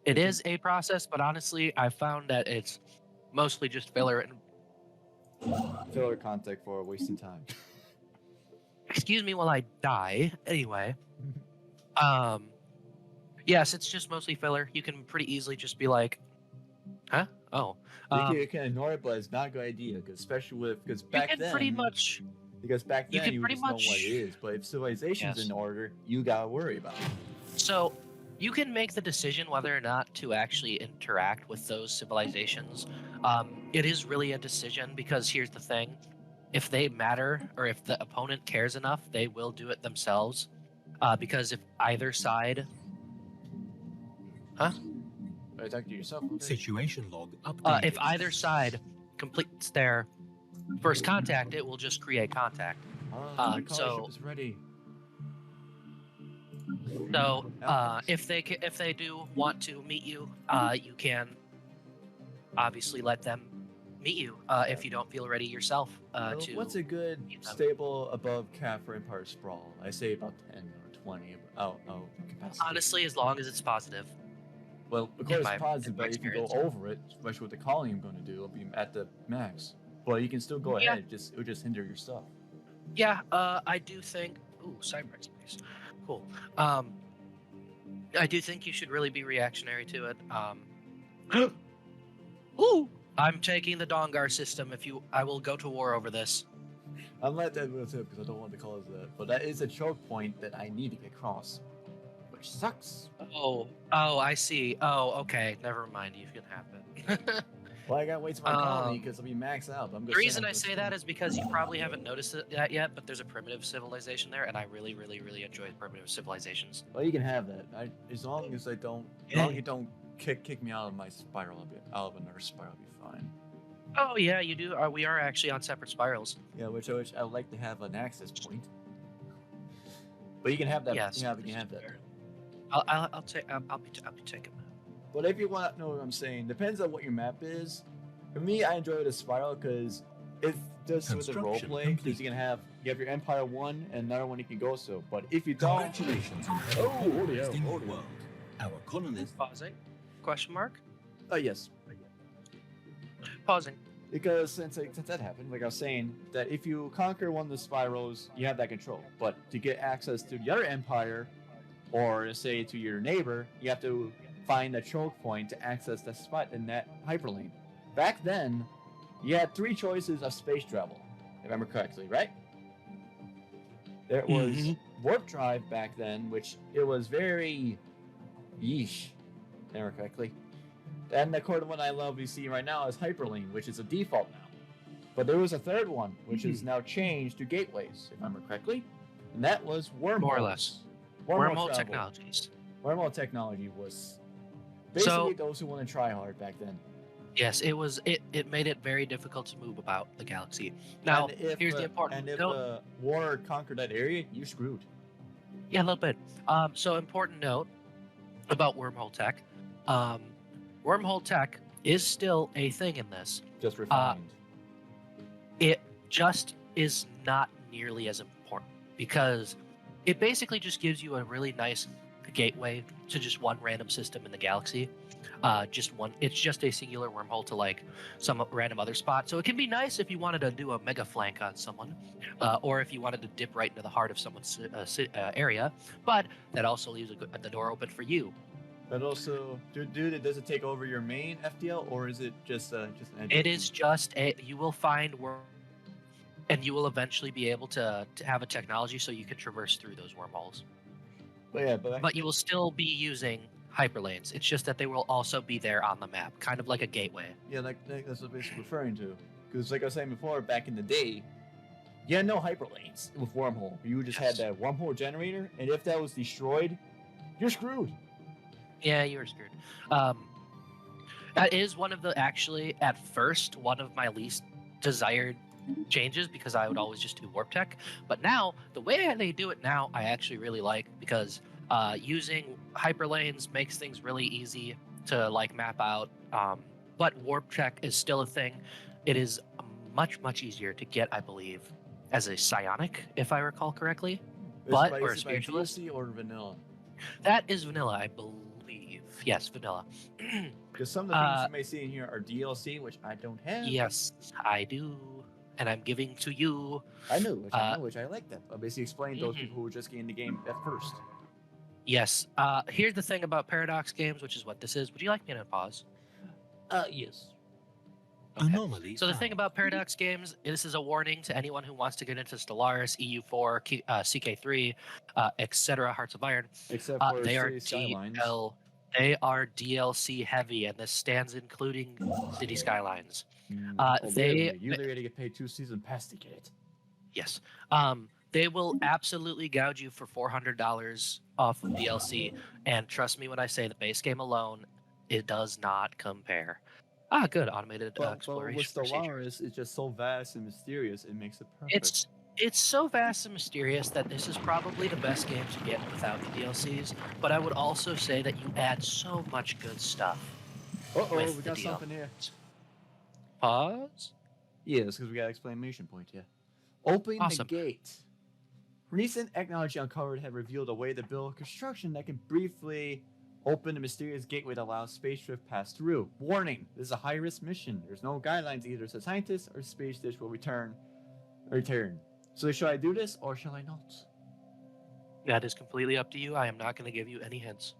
It Which is is a process, but honestly, I found that it's mostly just filler. And filler content for wasting time. excuse me while I die. Anyway, um, yes, it's just mostly filler. You can pretty easily just be like, huh? Oh, You can ignore it, but it's not a good idea, cause especially with you can pretty much, because back you then can you would pretty just know what it much, is. But if civilization's yes. in order, you gotta worry about it. So you can make the decision whether or not to actually interact with those civilizations. It is really a decision because here's the thing: if they matter or if the opponent cares enough, they will do it themselves. Because if either side, huh? Are you talking to yourself? Okay. Situation log updated. If either side completes their first contact, it will just create contact. My colony ship is ready. So if they do want to meet you, you can obviously let them meet you if you don't feel ready yourself. To What's a good stable above cap for Empire Sprawl? I say about 10 or 20. Capacity. honestly, as long as it's positive. Well, of course my- it's positive, in my but if you go experience. over it, especially with the colony I'm going to do, it'll be at the max. But you can still go Yeah. ahead. It'll just hinder your stuff. Yeah, I do think. Ooh, cyber space. Cool. I do think you should really be reactionary to it. Ooh, I'm taking the Dongar system. I will go to war over this. I'm let that go too because I don't want to call it that. But that is a choke point that I need to get across, which sucks. Oh, I see. Oh, okay. Never mind. You can have it. Well, I gotta wait till my colony because it'll be maxed out. I'm The reason I say that is because you probably haven't noticed that yet, but there's a primitive civilization there, and I really, really, really enjoy primitive civilizations. Well, you can have that. As long as I don't, as long as you don't kick me out of my spiral, out of another spiral, I'll be fine. Oh yeah, you do. We are actually on separate spirals. Yeah, which I would like to have an access point. But you can have that. Yes. Yeah, you can have that. I'll take. I'll be taking that. But if you want to know what I'm saying, depends on what your map is. For me, I enjoy the spiral because it does with the Construction roleplay. complete. Because you have your Empire 1 and another one you can go to. But if you don't, Congratulations on Oh, having holy colonized hell, a new holy hell. world. Our colonists Pausing. Question mark. yes. Pausing. Because since that happened, like I was saying, that if you conquer one of the spirals, you have that control. But to get access to the other empire, or say to your neighbor, you have to find a choke point to access the spot in that hyperlane. Back then, you had 3 choices of space travel, if I remember correctly, right? There was warp drive back then, which it was very yeesh, if I remember correctly. And the current one I love you see right now is hyperlane, which is a default now. But there was a third one, which is now changed to gateways, if I remember correctly, and that was wormholes. More or less. Wormhole Wormhole travel. technologies. Wormhole technology was basically those who want to try hard back then. Yes, it was. It made it very difficult to move about the galaxy. Now, here's the important And if note. war conquered that area, you're screwed. Yeah, a little bit. So important note about Wormhole Tech. Wormhole Tech is still a thing in this. Just refined. It just is not nearly as important because it basically just gives you a really nice gateway to just one random system in the galaxy. Just one. It's just a singular wormhole to like some random other spot. So it can be nice if you wanted to do a mega flank on someone, or if you wanted to dip right into the heart of someone's area. But that also leaves the door open for you. But also, dude, does it take over your main FDL, or is it just an edge? It is just you will find and you will eventually be able to have a technology so you can traverse through those wormholes. But you will still be using hyperlanes. It's just that they will also be there on the map, kind of like a gateway. Yeah, like that's what I'm basically referring to. Because like I was saying before, back in the day, you had no hyperlanes with wormhole. You just had that wormhole generator, and if that was destroyed, you're screwed. Yeah, you were screwed. That is one of the at first one of my least desired changes because I would always just do warp tech. But now the way they do it now, I actually really like because using hyperlanes makes things really easy to like map out. But warp tech is still a thing. It is much easier to get, I believe, as a psionic, if I recall correctly. Or a spiritualist. DLC or vanilla. That is vanilla, I believe. Yes, vanilla. Because some of the things you may see in here are DLC, which I don't have. Yes, I do, and I'm giving to you. I know, which I like that. I'll basically explain those Mhm. people who were just getting the game at first. Yes. Here's the thing about Paradox games, which is what this is. Would you like me to pause? Yes. Okay. Anomaly So the thing found. about Paradox games, this is a warning to anyone who wants to get into Stellaris, EU4, CK3, etc. Hearts of Iron. Except for They are City Skylines. They are DLC heavy, and this stands including City Skylines. Literally, you literally had to get paid 2 season pass to get it. Yes. They will absolutely gouge you for $400 off of DLC, and trust me when I say the base game alone, it does not compare. Good automated But with exploration procedure. Stellaris, it's just so vast and mysterious, it makes it perfect. It's so vast and mysterious that this is probably the best game to get without the DLCs. But I would also say that you add so much good stuff. Uh-oh, with we the got deal. something here. Pause. Yes, because we got an exclamation point here. Open Awesome. the gate. Recent technology uncovered have revealed a way to build construction that can briefly open the mysterious gateway that allows space drift pass through. Warning: this is a high-risk mission. There's no guidelines either, so scientists or space dish will return. So should I do this or shall I not? That is completely up to you. I am not going to give you any hints.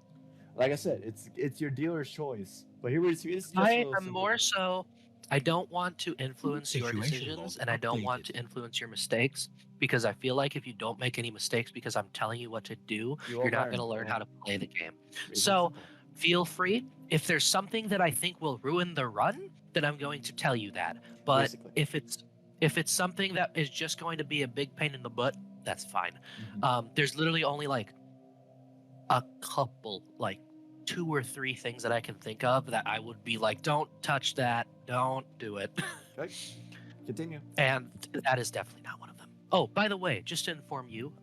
Like I said, it's your dealer's choice. But here it's just a I little am simple. more so. I don't want to influence your Situation decisions, log and I don't want updated. to influence your mistakes because I feel like if you don't make any mistakes because I'm telling you what to do, You will you're not learn, going to learn yeah. how to play the game. Very So simple. feel free. If there's something that I think will ruin the run, then I'm going to tell you that. But Basically. if it's something that is just going to be a big pain in the butt, that's fine. Mhm. There's literally only like a couple, like 2 or 3 things that I can think of that I would be like, don't touch that, don't do it. Okay. Continue. And that is definitely not one of them. Oh, by the way, just to inform you,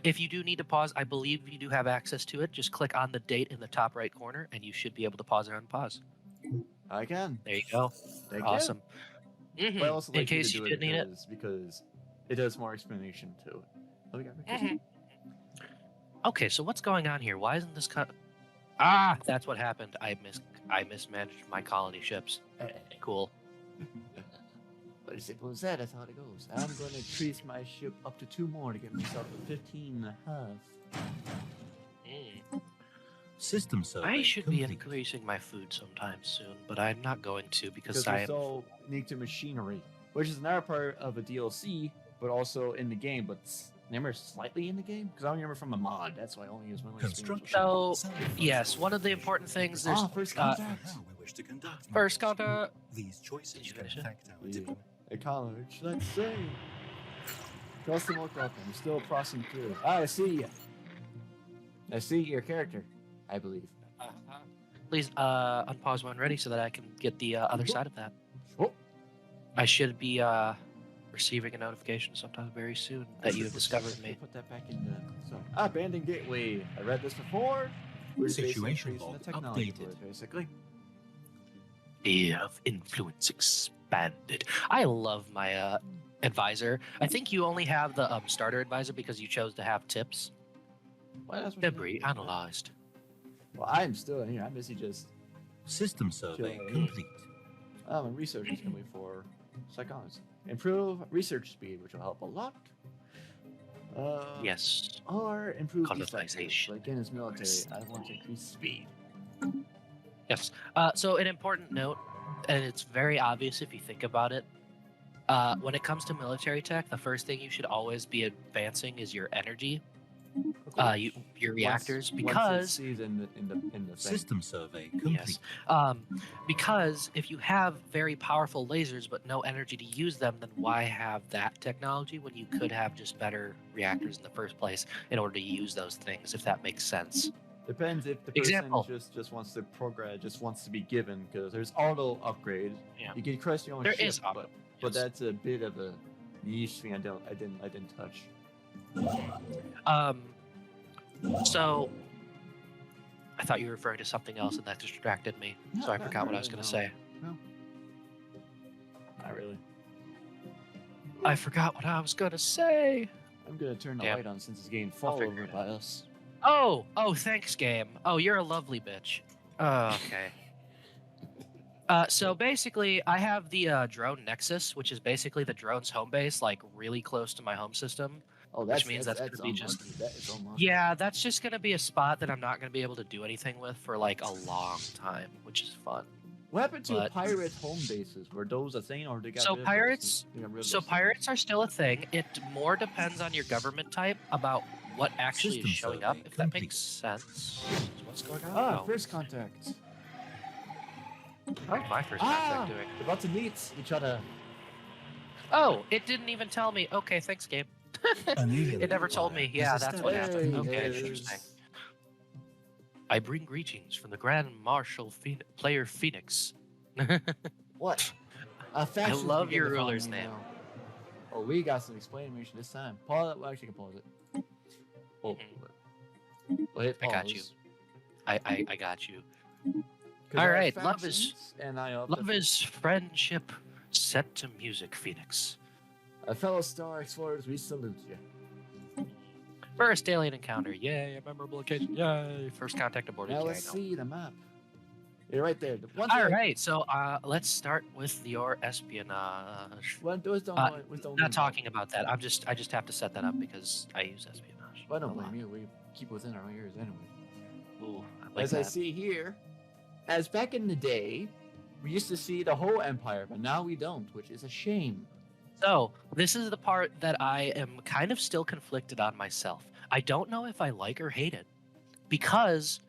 if you do need to pause, I believe you do have access to it. Just click on the date in the top right corner, and you should be able to pause and unpause. I can. There you go. Thank you. Awesome. Mhm. But I also In like you case to you do did need it. because it does more explanation to it. Oh, we got Mhm. Okay, so what's going on here? Why isn't this cut? That's what happened. I mismanaged my colony ships. Cool. But as simple as that, that's how it goes. I'm going to increase my ship up to 2 more to get myself to 15 and a half. System survey I should be complete. increasing my food sometime soon, but I'm not going to because Because I we're am. so unique to machinery, which is another part of a DLC, but also in the game. But remember, slightly in the game? Because I don't remember from a mod. That's why I only use one. Construction. So, Salvage yes, functions. one of the important things there's First uh, contact. Now we wish to conduct first matters. contact. These choices Did you can finish it? affect our Yeah. diplomacy. Ecology, let's see. Custom look up. I'm still processing through. I see you. I see your character, I believe. Please unpause when ready so that I can get the other side of that. Oh, I should be receiving a notification sometime very soon that you have discovered me. Put that back in the. So, abandoned gateway. I read this before. We're just basically Situation increasing log the technology updated. to it, basically. Sphere of influence expanded. I love my advisor. I think you only have the starter advisor because you chose to have tips. Well, that's what you Debris did. analyzed. Well, I'm still in here. I'm busy just. System survey Sure. complete. My research is coming for psychology. Improve research speed, which will help a lot. Yes. Or improve Colonization. defenses. But again, it's military. I want to increase speed. Yes. So an important note, and it's very obvious if you think about it. When it comes to military tech, the first thing you should always be advancing is your energy, your reactors, because once it's in the thing. System survey complete. yes, because if you have very powerful lasers but no energy to use them, then why have that technology when you could have just better reactors in the first place in order to use those things? If that makes sense. Depends if the person Example. just wants to program, just wants to be given, because there's auto upgrade. Yeah. You can crush your own There ship, is auto. but yes. that's a bit of a niche thing. I didn't touch. So I thought you were referring to something else, and that distracted me. So I forgot what I was going to say. No, not really. I forgot what I was going to say. I'm gonna turn the Yeah. light on since it's getting fall figure over it by us. Oh, thanks, game. Oh, you're a lovely bitch. Oh, okay. So basically, I have the drone Nexus, which is basically the drone's home base, like really close to my home system. Oh, Which means that's gonna be just- unlucky. That is unlucky. Yeah, that's just gonna be a spot that I'm not gonna be able to do anything with for like a long time, which is fun. What happened to But- pirate home bases? Were those a thing, or they got So rid of pirates- those? They got rid of So those pirates are still a thing. It more depends on your government type about what actually System is showing up, survey if that complete. makes sense. What's going on? things? Ah, Oh, first contact. how's my first Ah, contact doing? we're about to meet each other. Oh, it didn't even tell me. Okay, thanks, game. It never told me. Yeah, that's what happened. Hey, Okay, yes. interesting. I bring greetings from the Grand Marshal Player Phoenix. What? Factions love begin your to follow ruler's me name. now. Oh, we got some explanation this time. Pause it. Well, actually, you can pause it. Oh, well, hit I pause. got you. I got you. 'Cause All I have right, love is- factions, and I have Love is friendship set to music, Phoenix. fellow Star Explorers. We salute you. First alien encounter. Yay, a memorable occasion. Yay. First contact aborted. Now Yay, let's no. see the map. You're right there. The one All thing- right, so let's start with your espionage. One, those don't, Uh, don't Not mean- talking about that. I just have to set that up because I use espionage. Well, I don't a lot. blame you. We keep within our ears anyway. Ooh, I like As I that. see here, as back in the day, we used to see the whole empire, but now we don't, which is a shame. So this is the part that I am kind of still conflicted on myself. I don't know if I like or hate it because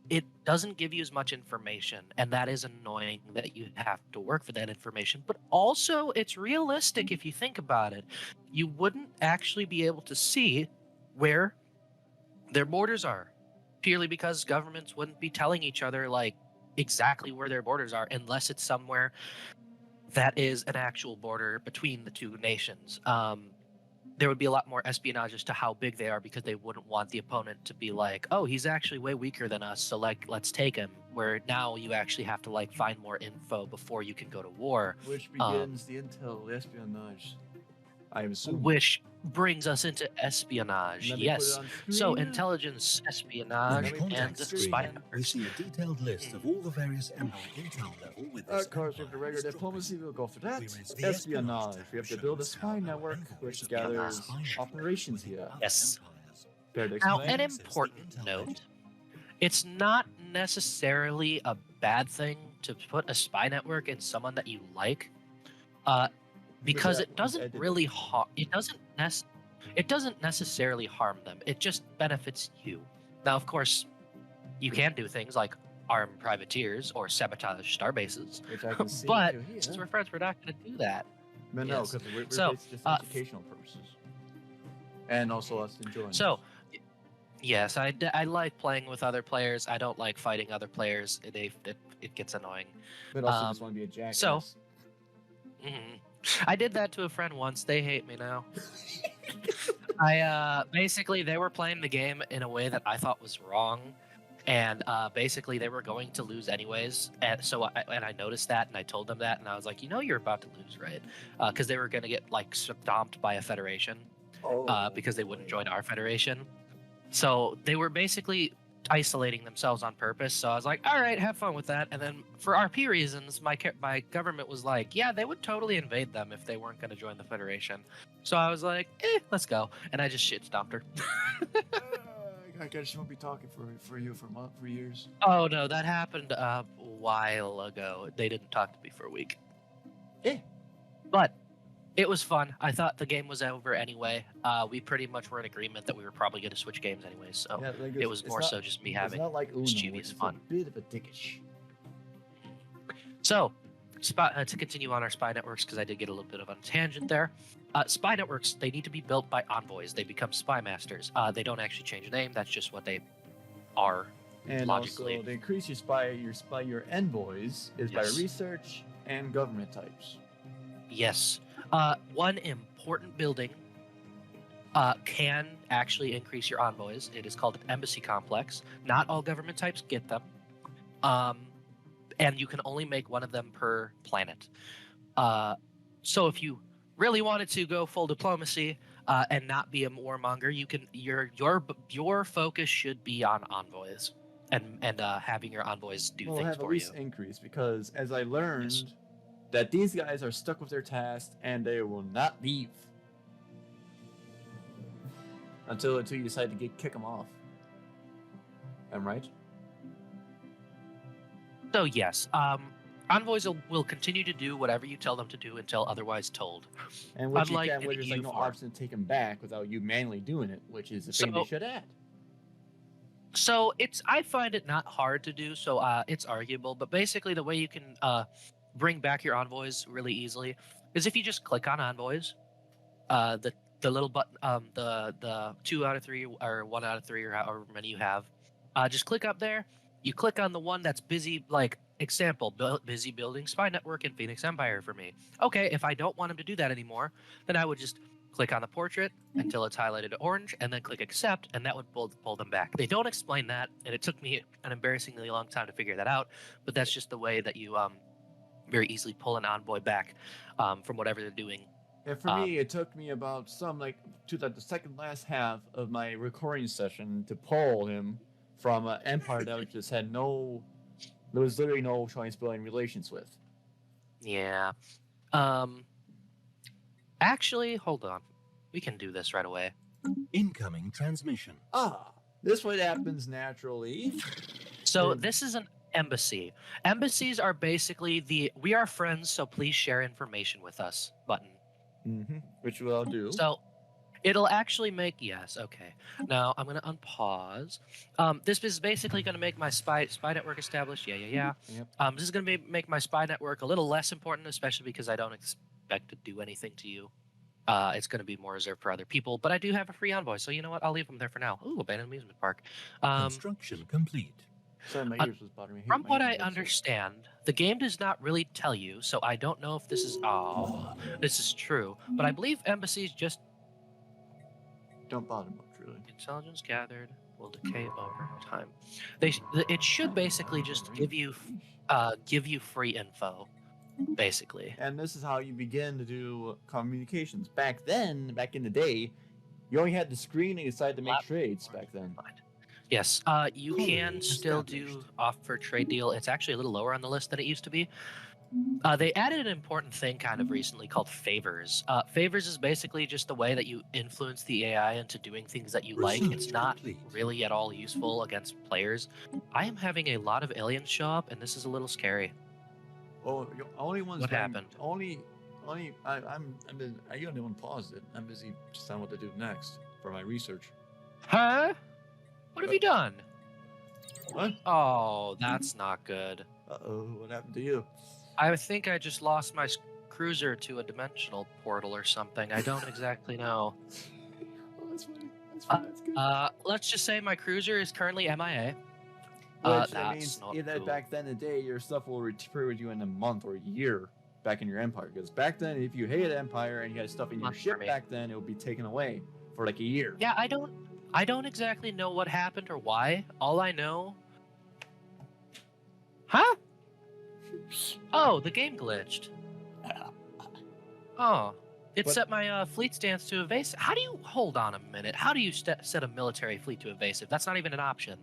it doesn't give you as much information, and that is annoying that you have to work for that information. But also, it's realistic if you think about it. You wouldn't actually be able to see where their borders are, purely because governments wouldn't be telling each other like exactly where their borders are unless it's somewhere that is an actual border between the two nations. There would be a lot more espionage as to how big they are because they wouldn't want the opponent to be like, oh, he's actually way weaker than us, so like let's take him. Where now you actually have to like find more info before you can go to war, Which begins the intel, the espionage. I assume. which brings us into espionage. Let me put Yes. it on So screen. intelligence, On espionage, the and contact screen, spy we networks. see a detailed list of all the various empire intel level with this Of course, with the empire regular structure. diplomacy, we'll go for that. Whereas the Espionage. tab We have to shows build a how spy network empires which build gathers spy networks operations with here. other Yes. empires. Care to Now, explain? an important note: it's not necessarily a bad thing to put a spy network in someone that you like, because that it doesn't edited. really harm. It doesn't necessarily harm them. It just benefits you. Now, of course, you can do things like arm privateers or sabotage star bases, Which I can see but to here. since we're friends, we're not going to do that. But no, yes. because we're So, it's just uh, educational purposes. And also us enjoying So, this. yes, I like playing with other players. I don't like fighting other players. It gets annoying. But also just um, want to be a jackass. so- Mhm. I did that to a friend once. They hate me now. Basically they were playing the game in a way that I thought was wrong, and basically they were going to lose anyways. And so I noticed that, and I told them that, and I was like, you're about to lose, right? Because they were going to get like stomped by a federation because they wouldn't join our federation. So they were basically isolating themselves on purpose. So I was like, all right, have fun with that. And then for RP reasons, my government was like, yeah, they would totally invade them if they weren't going to join the Federation. So I was like, let's go. And I just shit stomped her. I guess she won't be talking for you for years. Oh, no, that happened a while ago. They didn't talk to me for a week. But it was fun. I thought the game was over anyway. We pretty much were in agreement that we were probably going to switch games anyways. So Yeah, like it was more so just me having. It's not like Uno, mischievous which is fun. a bit of a dickish. So, to continue on our spy networks, because I did get a little bit of a tangent there. Spy networks, they need to be built by envoys. They become spy masters. They don't actually change name. That's just what they are. And Logically. also, the increase your envoys is by Yes. research and government types. Yes. One important building can actually increase your envoys. It is called an embassy complex. Not all government types get them. And you can only make one of them per planet. So if you really wanted to go full diplomacy, and not be a warmonger. You can your focus should be on envoys and having your envoys do Well, things have at for least you. increase because as I learned that these guys are stuck with their task and they will not leave until you decide to kick them off. Am I right? So yes, envoys will continue to do whatever you tell them to do until otherwise told. And which you Unlike can, in which is like no EU4. option to take them back without you manually doing it, which is the thing they So- should add. So I find it not hard to do. So it's arguable, but basically the way you can bring back your envoys really easily is if you just click on envoys, the little button, the 2 out of 3 or 1 out of 3 or however many you have, just click up there. You click on the one that's busy, like example, busy building spy network in Phoenix Empire for me. Okay, if I don't want him to do that anymore, then I would just click on the portrait until it's highlighted orange, and then click accept, and that would pull them back. They don't explain that, and it took me an embarrassingly long time to figure that out. But that's just the way that you very easily pull an envoy back from whatever they're doing. And for me, it took me about to the second last half of my recording session to pull him from an empire that just had there was literally no choice building relations with. Yeah. Actually, hold on. We can do this right away. Incoming transmission. This one happens naturally. So Mm. this is an embassy. Embassies are basically the "we are friends, so please share information with us" button. Which we'll do. So it'll actually make yes. Okay. Now I'm gonna unpause. This is basically gonna make my spy network established. Yeah. Yep. This is gonna make my spy network a little less important, especially because I don't expect to do anything to you. It's going to be more reserved for other people, but I do have a free envoy, so you know what? I'll leave them there for now. Ooh, abandoned amusement park. Construction complete. Sorry, my ears was bothering me. From what I understand, the game does not really tell you, so I don't know if this is this is true. But I believe embassies just Don't bother much, really. intelligence gathered will decay over time. It should basically just give you free info, basically. And this is how you begin to do communications. Back in the day, you only had the screen and you decided to make trades back then. Yes, you can still do offer trade deal. It's actually a little lower on the list than it used to be. They added an important thing kind of recently called favors. Favors is basically just the way that you influence the AI into doing things that you like. It's not really at all useful against players. I am having a lot of aliens show up, and this is a little scary. Well, you're only ones. What happened? Only. You only one paused it. I'm busy just on what to do next for my research. Huh? What have you done? What? Oh, that's not good. What happened to you? I think I just lost my cruiser to a dimensional portal or something. I don't exactly know. Oh, that's funny. That's good. Let's just say my cruiser is currently MIA. Which That's means not that cool. back then in the day, your stuff will return with you in a month or a year back in your empire. Because back then, if you hated empire and you had stuff in your Month for ship me. back then, it would be taken away for like a year. Yeah, I don't exactly know what happened or why. All I know. Huh? Oh, the game glitched. Oh, it But- set my fleet stance to evasive. How do you hold on a minute? How do you set a military fleet to evasive? That's not even an option.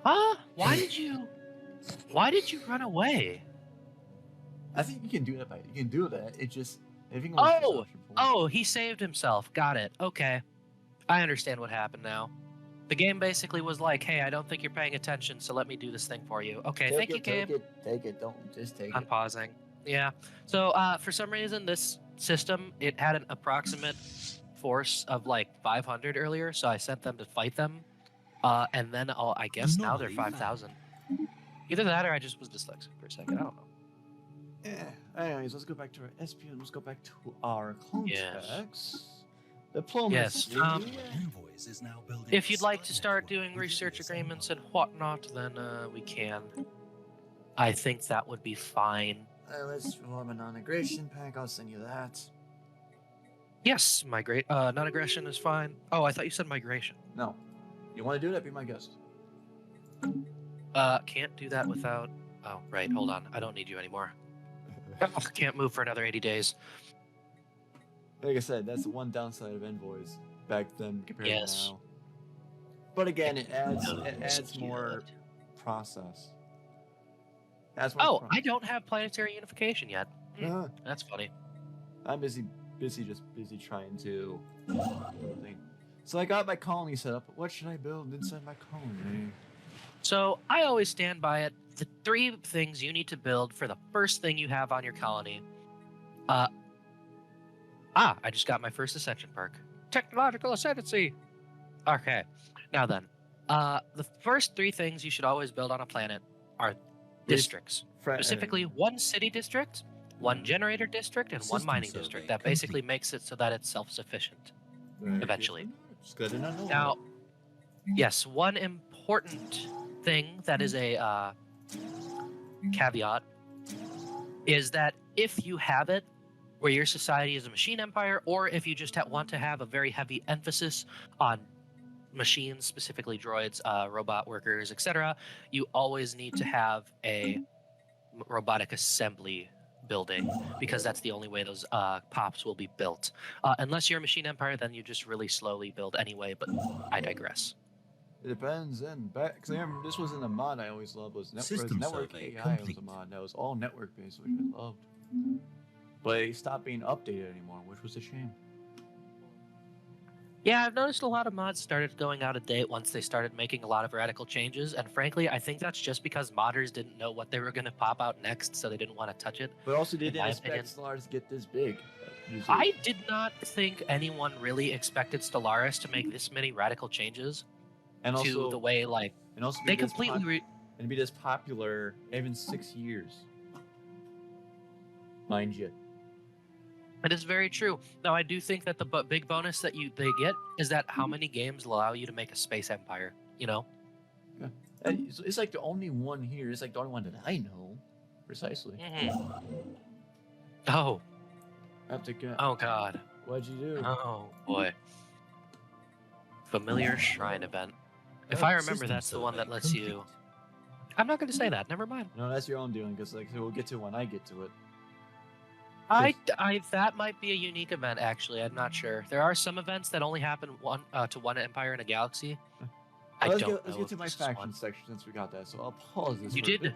Huh? Why did you run away? I think you can do that. You can do that. It just if you can Oh, he saved himself. Got it. Okay. I understand what happened now. The game basically was like, hey, I don't think you're paying attention, so let me do this thing for you. Okay, thank you, game. Take it. Don't just take I'm pausing. Yeah. So for some reason, this system, it had an approximate force of like 500 earlier, so I sent them to fight them. And then I guess now they're 5,000. Either that or I just was dyslexic for a second. I don't know. Anyways, let's go back to our Espionage. Let's go back to our Yes. contacts. Diplomacy. Yes, Envoys is now building If you'd a like to spy start network doing within research this agreements empire. and whatnot, then we can. I think that would be fine. Let's form a non-aggression pack. I'll send you that. Yes, migrate. Non-aggression is fine. Oh, I thought you said migration. No. You want to do that? Be my guest. Can't do that without. Oh, right. Hold on. I don't need you anymore. Can't move for another 80 days. Like I said, that's the one downside of envoys back then compared Yes. to now. But again, it adds Knows more good. process. That's more Oh, process. I don't have planetary unification yet. Uh, That's funny. I'm busy trying to build thing. So I got my colony set up. What should I build inside my colony? So I always stand by it. The 3 things you need to build for the first thing you have on your colony. I just got my first ascension perk. Technological ascendancy. Okay. Now then, the first 3 things you should always build on a planet are districts. Specifically, 1 city district, 1 generator district, and 1 System mining survey district. That complete. basically makes it so that it's self-sufficient. Eventually. It's good to know. Now, yes, one important thing that is a caveat is that if you have it where your society is a machine empire, or if you just want to have a very heavy emphasis on machines, specifically droids, robot workers, etc., you always need to have a robotic assembly building, because that's the only way those pops will be built. Unless you're a machine empire, then you just really slowly build anyway, but I digress. It depends. And back, because I remember this was in a mod I always loved, was System network survey AI was complete. a mod that was all network based, which I loved. But it stopped being updated anymore, which was a shame. Yeah, I've noticed a lot of mods started going out of date once they started making a lot of radical changes, and frankly, I think that's just because modders didn't know what they were going to pop out next, so they didn't want to touch it. But also, they In didn't my expect opinion. Stellaris to get this big. Usually. I did not think anyone really expected Stellaris to make this many radical changes and to also the way, like, and also they be this completely... and be this popular even 6 years. Mind you. It is very true. Now, I do think that the big bonus that they get is that how many games allow you to make a space empire, you know? And it's like the only one here. It's like the only one that I know, precisely. Oh, I have to get. oh god. What'd you do? Oh boy. Familiar shrine event. If I remember, System that's the one that survey lets you... complete. I'm not going to say that. Never mind. No, that's your own doing. Because like we'll get to when I get to it. That might be a unique event, actually. I'm not sure. There are some events that only happen to one empire in a galaxy. I Let's don't get, let's know get if to my this is faction one. section since we got that. So I'll pause this. You for a did? bit.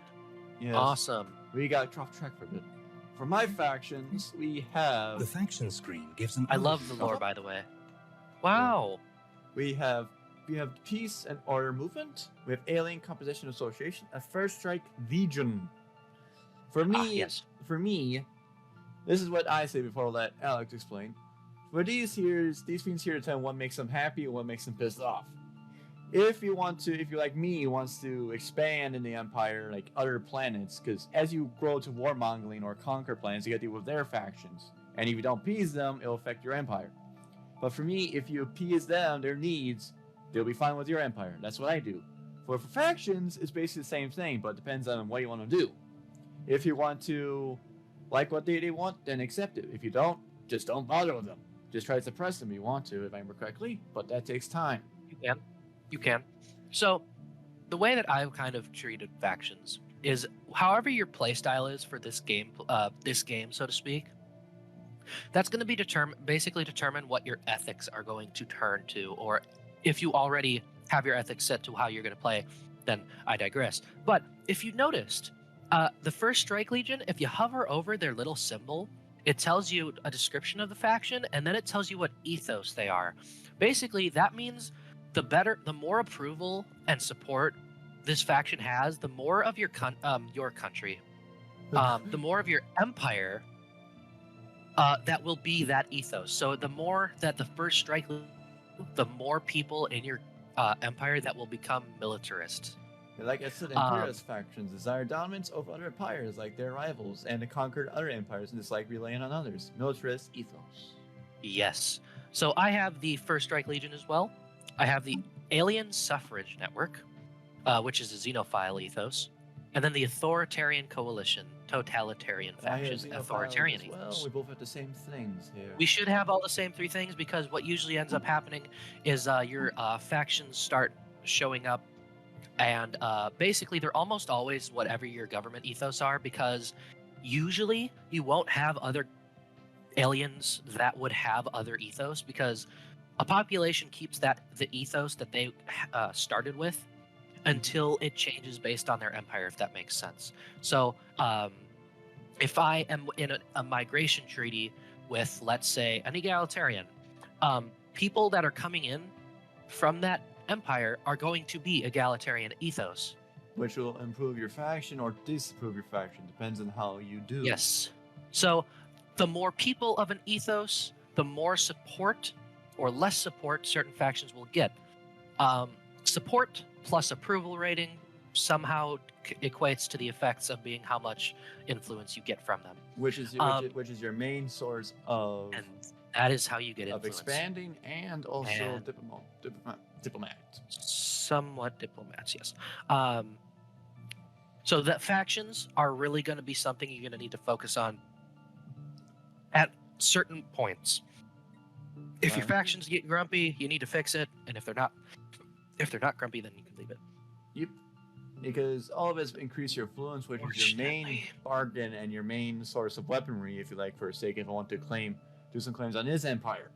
Yes. Awesome. We got off track for a bit. For my factions, we have The faction screen gives an I love the overview. lore, by the way. Wow. we have peace and order movement. We have alien composition association. A first strike legion. For me, Yes. for me, this is what I say before I'll let Alex explain. For these things here determine what makes them happy and what makes them pissed off. If you like me, wants to expand in the Empire, like other planets, because as you grow to warmongering or conquer planets, you gotta deal with their factions. And if you don't appease them, it'll affect your Empire. But for me, if you appease them, their needs, they'll be fine with your Empire. That's what I do. For factions, it's basically the same thing, but it depends on what you want to do. If you want to like what they want, then accept it. If you don't, just don't bother with them. Just try to suppress them if you want to, if I remember correctly, but that takes time. You can. So, the way that I've kind of treated factions is however your playstyle is for this game, so to speak. That's going to be basically determine what your ethics are going to turn to, or if you already have your ethics set to how you're going to play, then I digress. But if you noticed, the First Strike Legion, if you hover over their little symbol, it tells you a description of the faction, and then it tells you what ethos they are. Basically, that means the more approval and support this faction has, the more of your country, the more of your empire that will be that ethos. So the more that the First Strike, the more people in your empire that will become militarist. Like I said, Imperialist factions desire dominance over other empires like their rivals, and to conquer other empires and dislike relying on others. Militarist ethos. Yes. So I have the First Strike Legion as well. I have the Alien Suffrage Network, which is a xenophile ethos, and then the Authoritarian Coalition, totalitarian faction, authoritarian ethos. Well, we both have the same things here. We should have all the same 3 things, because what usually ends up happening is your factions start showing up, and basically they're almost always whatever your government ethos are, because usually you won't have other aliens that would have other ethos, because a population keeps the ethos that they started with until it changes based on their empire, if that makes sense. So if I am in a migration treaty with, let's say, an egalitarian, people that are coming in from that empire are going to be egalitarian ethos. Which will improve your faction or disapprove your faction, depends on how you do. Yes. So the more people of an ethos, the more support or less support certain factions will get. Support plus approval rating somehow equates to the effects of being how much influence you get from them. Which is your main source of And that is how you get of influence. expanding and also And- diplomat. Somewhat diplomats, yes. So that factions are really going to be something you're going to need to focus on at certain points. If your Right. factions get grumpy, you need to fix it, and if they're not grumpy, then you can leave it. Yep. Because all of us increase your influence, which is your main Fortunately. bargain and your main source of weaponry, if you like, for sake, if I want to do some claims on his empire.